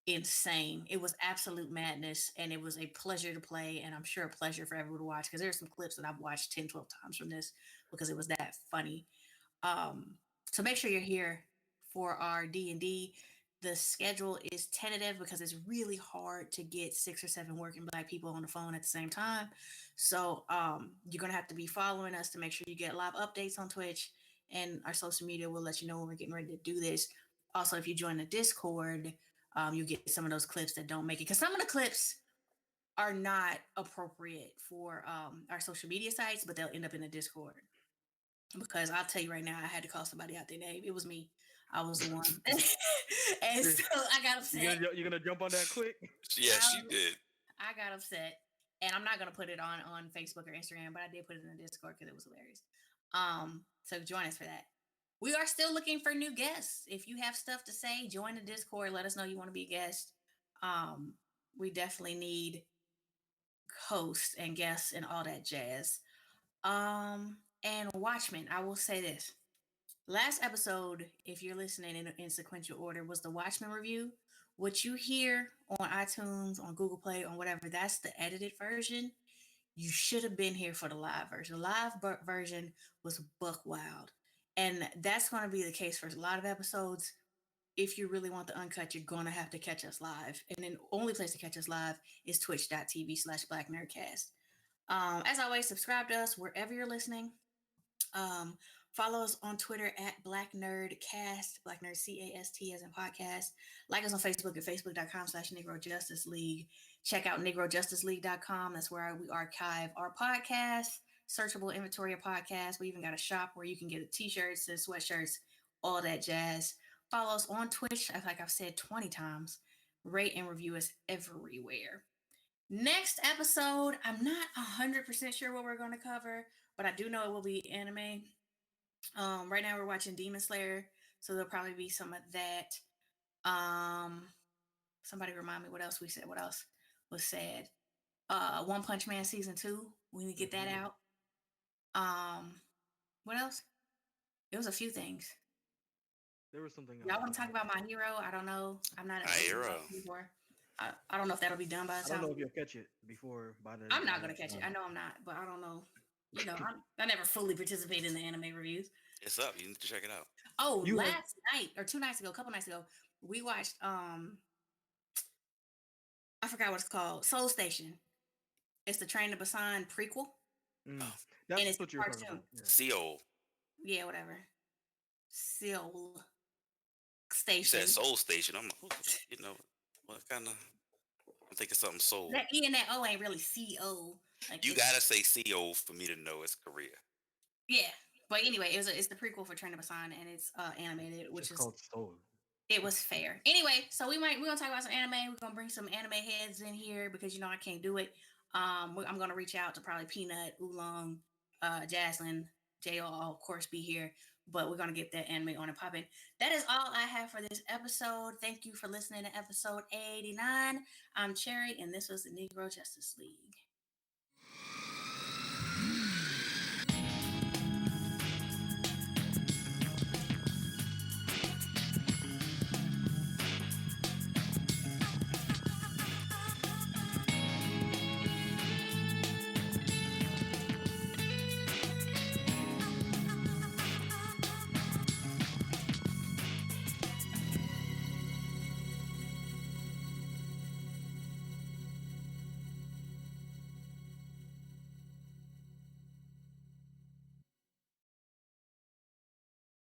insane. It was absolute madness, and it was a pleasure to play, and I'm sure a pleasure for everyone to watch because there's some clips that I've watched 10, 12 times from this because it was that funny. Um, so make sure you're here for our D&D. The schedule is tentative because it's really hard to get 6 or 7 working Black people on the phone at the same time. So you're gonna have to be following us to make sure you get live updates on Twitch, and our social media will let you know when we're getting ready to do this. Also, if you join the Discord, you get some of those clips that don't make it because some of the clips are not appropriate for our social media sites, but they'll end up in the Discord. Because I'll tell you right now, I had to call somebody out their name. It was me. I was the one. And so I got upset. You're gonna jump on that quick? Yeah, she Um, did. I got upset. And I'm not gonna put it on Facebook or Instagram, but I did put it in the Discord because it was hilarious. So join us for that. We are still looking for new guests. If you have stuff to say, join the Discord. Let us know you want to be a guest. Um, we definitely need hosts and guests and all that jazz. And Watchmen, I will say this. Last episode, if you're listening in sequential order, was the Watchmen review. What you hear on iTunes, on Google Play, on whatever, that's the edited version. You should have been here for the live version. The live version was buck wild. And that's going to be the case for a lot of episodes. If you really want the uncut, you're going to have to catch us live. And then the only place to catch us live is twitch.tv/Black Nerdcast. As always, subscribe to us wherever you're listening. Um, Follow us on Twitter at Black Nerdcast, Black Nerd CAST as in podcast. Like us on Facebook at facebook.com/Negro Justice League. Check out NegroJusticeLeague.com. That's where we archive our podcasts, searchable inventory of podcasts. We even got a shop where you can get t-shirts and sweatshirts, all that jazz. Follow us on Twitch, like I've said 20 times. Rate and review us everywhere. Next episode, I'm not 100% sure what we're going to cover, but I do know it will be anime. Right now we're watching Demon Slayer, so there'll probably be some of that. Somebody remind me what else we said. What else was said? One Punch Man season 2. We need to get that out. What else? It was a few things. There was something else. Y'all want to talk about My Hero? I don't know. I'm not My Hero. Before. I don't know if that'll be done by the time. I don't know if you'll catch it before by the. I'm not gonna catch it. I know I'm not, but I don't know. You know, I never fully participate in the anime reviews. It's up. You need to check it out. Oh, last night or 2 nights ago, a couple nights ago, we watched I forgot what it's called. Soul Station. It's the Train to Busan prequel. That's and it's what you're talking about. Yeah. Seoul. Yeah, whatever. Seoul Station. You said Soul Station. I'm like, you know, what kind of? I'm thinking something soul. That E and that O ain't really C-O. Like you gotta say C-O for me to know it's Korea. Yeah. But anyway, it's the prequel for Train to Busan, and it's animated, which is called Soul. It was fair. Anyway, so we're gonna talk about some anime. We're gonna bring some anime heads in here because I can't do it. I'm gonna reach out to probably Peanut, Oolong, Jaslyn, Jay will of course be here, but we're gonna get that anime on and popping. That is all I have for this episode. Thank you for listening to episode 89. I'm Cherry, and this was the Negro Justice League.